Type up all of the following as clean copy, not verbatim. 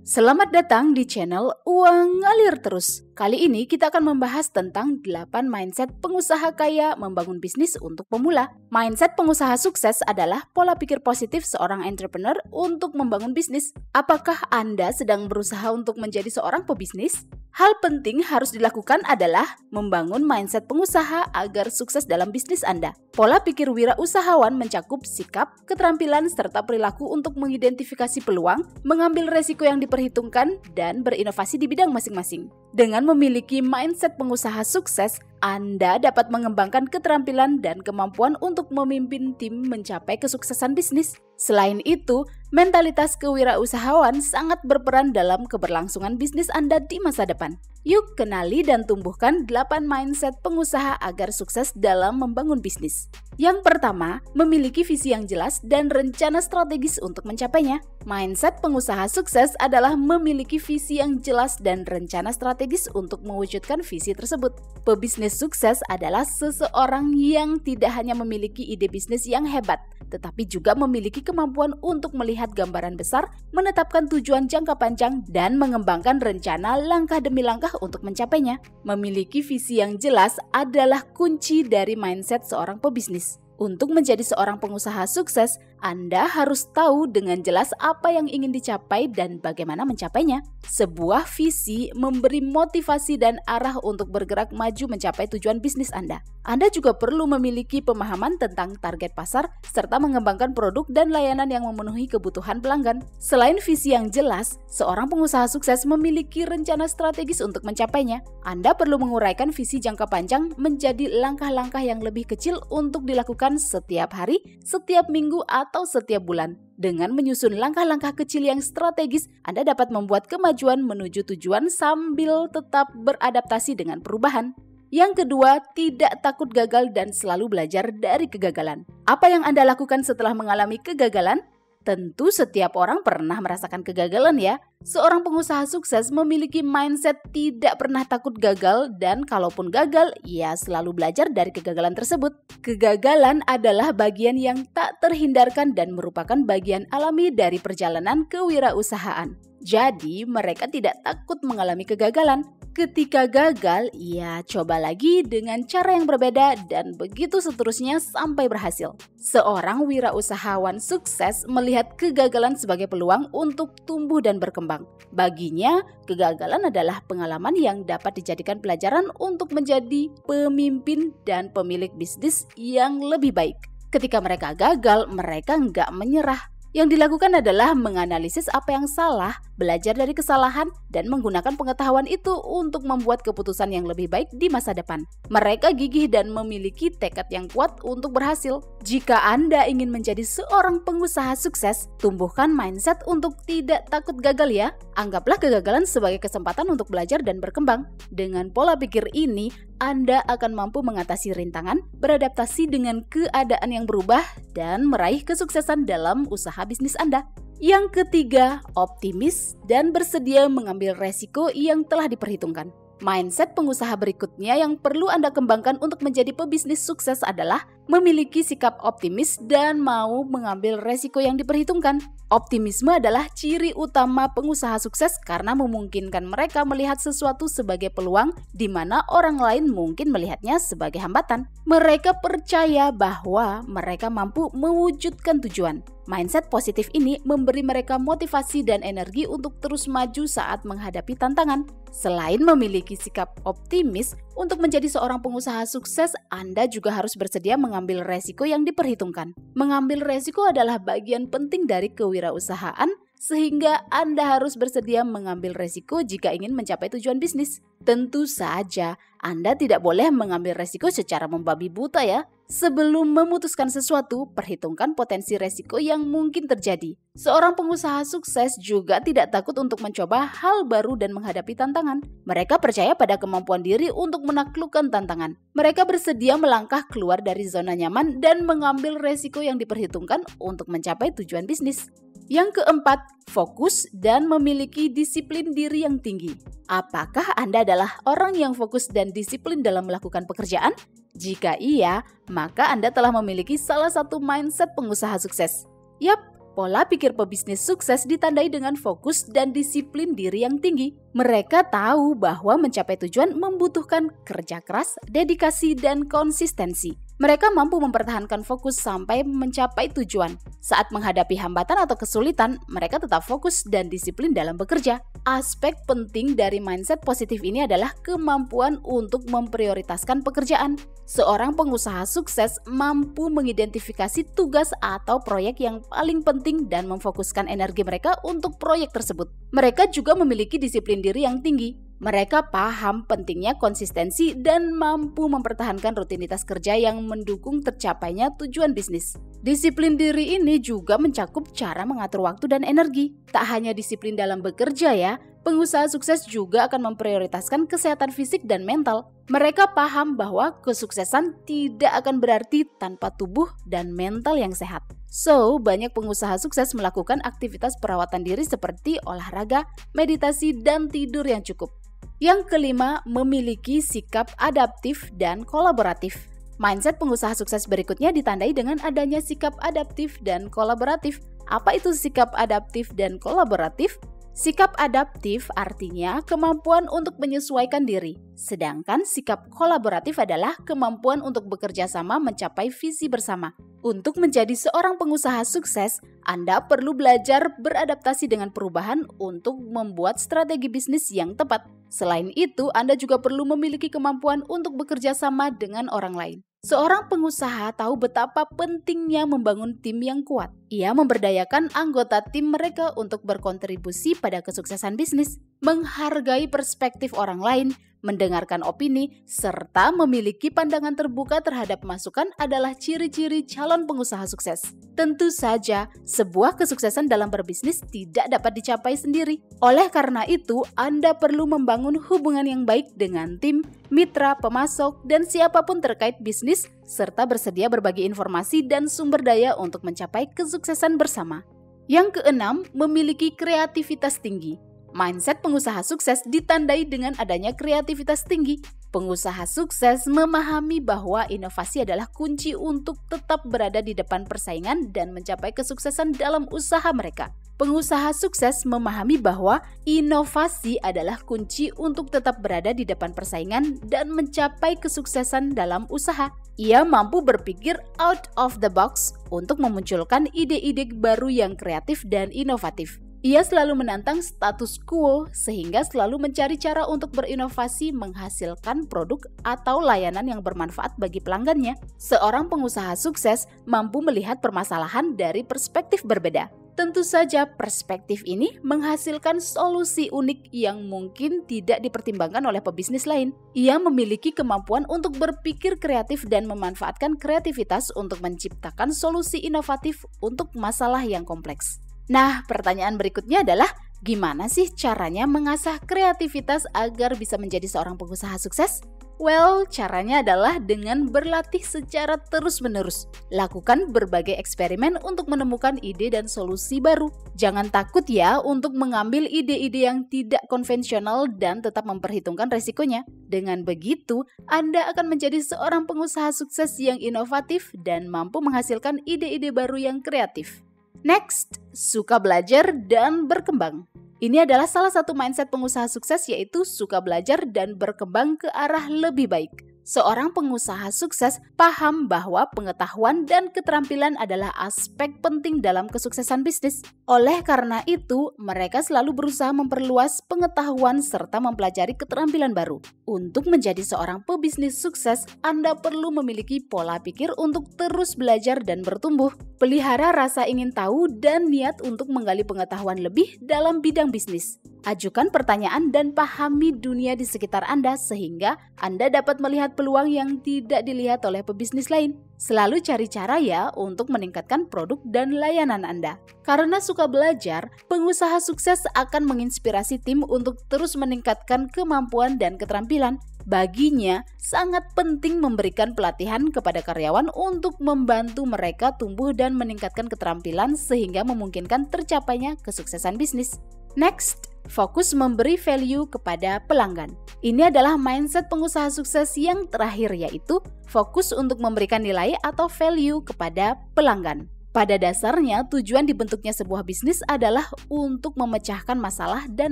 Selamat datang di channel Uang Ngalir Terus. Kali ini kita akan membahas tentang 8 mindset pengusaha kaya membangun bisnis untuk pemula. Mindset pengusaha sukses adalah pola pikir positif seorang entrepreneur untuk membangun bisnis. Apakah Anda sedang berusaha untuk menjadi seorang pebisnis? Hal penting harus dilakukan adalah membangun mindset pengusaha agar sukses dalam bisnis Anda. Pola pikir wirausahawan mencakup sikap, keterampilan, serta perilaku untuk mengidentifikasi peluang, mengambil resiko yang diperhitungkan, dan berinovasi di bidang masing-masing. Dengan memiliki mindset pengusaha sukses, Anda dapat mengembangkan keterampilan dan kemampuan untuk memimpin tim mencapai kesuksesan bisnis. Selain itu, mentalitas kewirausahawan sangat berperan dalam keberlangsungan bisnis Anda di masa depan. Yuk kenali dan tumbuhkan 8 mindset pengusaha agar sukses dalam membangun bisnis. Yang pertama, memiliki visi yang jelas dan rencana strategis untuk mencapainya. Mindset pengusaha sukses adalah memiliki visi yang jelas dan rencana strategis untuk mewujudkan visi tersebut. Pebisnis sukses adalah seseorang yang tidak hanya memiliki ide bisnis yang hebat, tetapi juga memiliki kemampuan untuk melihat gambaran besar, menetapkan tujuan jangka panjang, dan mengembangkan rencana langkah demi langkah untuk mencapainya. Memiliki visi yang jelas adalah kunci dari mindset seorang pebisnis. Untuk menjadi seorang pengusaha sukses, Anda harus tahu dengan jelas apa yang ingin dicapai dan bagaimana mencapainya. Sebuah visi memberi motivasi dan arah untuk bergerak maju mencapai tujuan bisnis Anda. Anda juga perlu memiliki pemahaman tentang target pasar serta mengembangkan produk dan layanan yang memenuhi kebutuhan pelanggan. Selain visi yang jelas, seorang pengusaha sukses memiliki rencana strategis untuk mencapainya. Anda perlu menguraikan visi jangka panjang menjadi langkah-langkah yang lebih kecil untuk dilakukan setiap hari, setiap minggu, atau setiap bulan. Dengan menyusun langkah-langkah kecil yang strategis, Anda dapat membuat kemajuan menuju tujuan sambil tetap beradaptasi dengan perubahan. Yang kedua, tidak takut gagal dan selalu belajar dari kegagalan. Apa yang Anda lakukan setelah mengalami kegagalan? Tentu setiap orang pernah merasakan kegagalan ya. Seorang pengusaha sukses memiliki mindset tidak pernah takut gagal dan kalaupun gagal, ia selalu belajar dari kegagalan tersebut. Kegagalan adalah bagian yang tak terhindarkan dan merupakan bagian alami dari perjalanan kewirausahaan. Jadi, mereka tidak takut mengalami kegagalan. Ketika gagal, ia coba lagi dengan cara yang berbeda dan begitu seterusnya sampai berhasil. Seorang wirausahawan sukses melihat kegagalan sebagai peluang untuk tumbuh dan berkembang. Baginya, kegagalan adalah pengalaman yang dapat dijadikan pelajaran untuk menjadi pemimpin dan pemilik bisnis yang lebih baik. Ketika mereka gagal, mereka nggak menyerah. Yang dilakukan adalah menganalisis apa yang salah, belajar dari kesalahan, dan menggunakan pengetahuan itu untuk membuat keputusan yang lebih baik di masa depan. Mereka gigih dan memiliki tekad yang kuat untuk berhasil. Jika Anda ingin menjadi seorang pengusaha sukses, tumbuhkan mindset untuk tidak takut gagal ya. Anggaplah kegagalan sebagai kesempatan untuk belajar dan berkembang. Dengan pola pikir ini, Anda akan mampu mengatasi rintangan, beradaptasi dengan keadaan yang berubah, dan meraih kesuksesan dalam usaha bisnis Anda. Yang ketiga, optimis dan bersedia mengambil resiko yang telah diperhitungkan. Mindset pengusaha berikutnya yang perlu Anda kembangkan untuk menjadi pebisnis sukses adalah memiliki sikap optimis dan mau mengambil resiko yang diperhitungkan. Optimisme adalah ciri utama pengusaha sukses karena memungkinkan mereka melihat sesuatu sebagai peluang di mana orang lain mungkin melihatnya sebagai hambatan. Mereka percaya bahwa mereka mampu mewujudkan tujuan. Mindset positif ini memberi mereka motivasi dan energi untuk terus maju saat menghadapi tantangan. Selain memiliki sikap optimis, untuk menjadi seorang pengusaha sukses, Anda juga harus bersedia mengambil resiko yang diperhitungkan. Mengambil resiko adalah bagian penting dari kewirausahaan, sehingga Anda harus bersedia mengambil resiko jika ingin mencapai tujuan bisnis. Tentu saja, Anda tidak boleh mengambil resiko secara membabi buta ya. Sebelum memutuskan sesuatu, perhitungkan potensi resiko yang mungkin terjadi. Seorang pengusaha sukses juga tidak takut untuk mencoba hal baru dan menghadapi tantangan. Mereka percaya pada kemampuan diri untuk menaklukkan tantangan. Mereka bersedia melangkah keluar dari zona nyaman dan mengambil resiko yang diperhitungkan untuk mencapai tujuan bisnis. Yang keempat, fokus dan memiliki disiplin diri yang tinggi. Apakah Anda adalah orang yang fokus dan disiplin dalam melakukan pekerjaan? Jika iya, maka Anda telah memiliki salah satu mindset pengusaha sukses. Yap, Pola pikir pebisnis sukses ditandai dengan fokus dan disiplin diri yang tinggi. Mereka tahu bahwa mencapai tujuan membutuhkan kerja keras, dedikasi, dan konsistensi. Mereka mampu mempertahankan fokus sampai mencapai tujuan. Saat menghadapi hambatan atau kesulitan, mereka tetap fokus dan disiplin dalam bekerja. Aspek penting dari mindset positif ini adalah kemampuan untuk memprioritaskan pekerjaan. Seorang pengusaha sukses mampu mengidentifikasi tugas atau proyek yang paling penting dan memfokuskan energi mereka untuk proyek tersebut. Mereka juga memiliki disiplin diri yang tinggi. Mereka paham pentingnya konsistensi dan mampu mempertahankan rutinitas kerja yang mendukung tercapainya tujuan bisnis. Disiplin diri ini juga mencakup cara mengatur waktu dan energi. Tak hanya disiplin dalam bekerja ya, pengusaha sukses juga akan memprioritaskan kesehatan fisik dan mental. Mereka paham bahwa kesuksesan tidak akan berarti tanpa tubuh dan mental yang sehat. So, banyak pengusaha sukses melakukan aktivitas perawatan diri seperti olahraga, meditasi, dan tidur yang cukup. Yang kelima, memiliki sikap adaptif dan kolaboratif. Mindset pengusaha sukses berikutnya ditandai dengan adanya sikap adaptif dan kolaboratif. Apa itu sikap adaptif dan kolaboratif? Sikap adaptif artinya kemampuan untuk menyesuaikan diri, sedangkan sikap kolaboratif adalah kemampuan untuk bekerja sama mencapai visi bersama. Untuk menjadi seorang pengusaha sukses, Anda perlu belajar beradaptasi dengan perubahan untuk membuat strategi bisnis yang tepat. Selain itu, Anda juga perlu memiliki kemampuan untuk bekerja sama dengan orang lain. Seorang pengusaha tahu betapa pentingnya membangun tim yang kuat. Ia memberdayakan anggota tim mereka untuk berkontribusi pada kesuksesan bisnis, menghargai perspektif orang lain, mendengarkan opini, serta memiliki pandangan terbuka terhadap masukan adalah ciri-ciri calon pengusaha sukses. Tentu saja, sebuah kesuksesan dalam berbisnis tidak dapat dicapai sendiri. Oleh karena itu, Anda perlu membangun hubungan yang baik dengan tim, mitra, pemasok, dan siapapun terkait bisnis, serta bersedia berbagi informasi dan sumber daya untuk mencapai kesuksesan bersama. Yang keenam, memiliki kreativitas tinggi. Mindset pengusaha sukses ditandai dengan adanya kreativitas tinggi. Pengusaha sukses memahami bahwa inovasi adalah kunci untuk tetap berada di depan persaingan dan mencapai kesuksesan dalam usaha mereka. Pengusaha sukses memahami bahwa inovasi adalah kunci untuk tetap berada di depan persaingan dan mencapai kesuksesan dalam usaha. Ia mampu berpikir out of the box untuk memunculkan ide-ide baru yang kreatif dan inovatif. Ia selalu menantang status quo sehingga selalu mencari cara untuk berinovasi menghasilkan produk atau layanan yang bermanfaat bagi pelanggannya. Seorang pengusaha sukses mampu melihat permasalahan dari perspektif berbeda. Tentu saja perspektif ini menghasilkan solusi unik yang mungkin tidak dipertimbangkan oleh pebisnis lain. Ia memiliki kemampuan untuk berpikir kreatif dan memanfaatkan kreativitas untuk menciptakan solusi inovatif untuk masalah yang kompleks. Nah, pertanyaan berikutnya adalah gimana sih caranya mengasah kreativitas agar bisa menjadi seorang pengusaha sukses? Well, caranya adalah dengan berlatih secara terus-menerus. Lakukan berbagai eksperimen untuk menemukan ide dan solusi baru. Jangan takut ya untuk mengambil ide-ide yang tidak konvensional dan tetap memperhitungkan resikonya. Dengan begitu, Anda akan menjadi seorang pengusaha sukses yang inovatif dan mampu menghasilkan ide-ide baru yang kreatif. Next, suka belajar dan berkembang. Ini adalah salah satu mindset pengusaha sukses, yaitu suka belajar dan berkembang ke arah lebih baik. Seorang pengusaha sukses paham bahwa pengetahuan dan keterampilan adalah aspek penting dalam kesuksesan bisnis. Oleh karena itu, mereka selalu berusaha memperluas pengetahuan serta mempelajari keterampilan baru. Untuk menjadi seorang pebisnis sukses, Anda perlu memiliki pola pikir untuk terus belajar dan bertumbuh. Pelihara rasa ingin tahu dan niat untuk menggali pengetahuan lebih dalam bidang bisnis. Ajukan pertanyaan dan pahami dunia di sekitar Anda sehingga Anda dapat melihat peluang yang tidak dilihat oleh pebisnis lain. Selalu cari cara ya untuk meningkatkan produk dan layanan Anda. Karena suka belajar, pengusaha sukses akan menginspirasi tim untuk terus meningkatkan kemampuan dan keterampilan. Baginya, sangat penting memberikan pelatihan kepada karyawan untuk membantu mereka tumbuh dan meningkatkan keterampilan sehingga memungkinkan tercapainya kesuksesan bisnis. Next, fokus memberi value kepada pelanggan. Ini adalah mindset pengusaha sukses yang terakhir, yaitu fokus untuk memberikan nilai atau value kepada pelanggan. Pada dasarnya, tujuan dibentuknya sebuah bisnis adalah untuk memecahkan masalah dan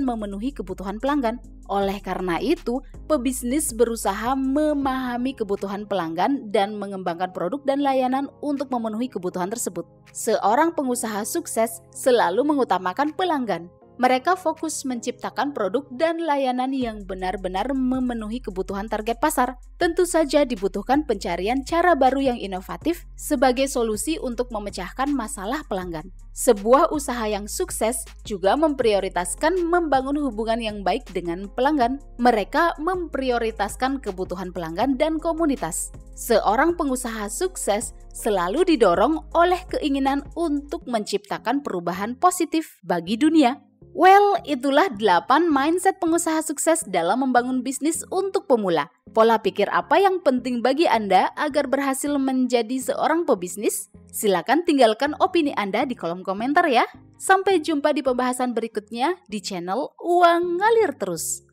memenuhi kebutuhan pelanggan. Oleh karena itu, pebisnis berusaha memahami kebutuhan pelanggan dan mengembangkan produk dan layanan untuk memenuhi kebutuhan tersebut. Seorang pengusaha sukses selalu mengutamakan pelanggan. Mereka fokus menciptakan produk dan layanan yang benar-benar memenuhi kebutuhan target pasar. Tentu saja dibutuhkan pencarian cara baru yang inovatif sebagai solusi untuk memecahkan masalah pelanggan. Sebuah usaha yang sukses juga memprioritaskan membangun hubungan yang baik dengan pelanggan. Mereka memprioritaskan kebutuhan pelanggan dan komunitas. Seorang pengusaha sukses selalu didorong oleh keinginan untuk menciptakan perubahan positif bagi dunia. Well, itulah 8 mindset pengusaha sukses dalam membangun bisnis untuk pemula. Pola pikir apa yang penting bagi Anda agar berhasil menjadi seorang pebisnis? Silakan tinggalkan opini Anda di kolom komentar ya. Sampai jumpa di pembahasan berikutnya di channel Uang Ngalir Terus.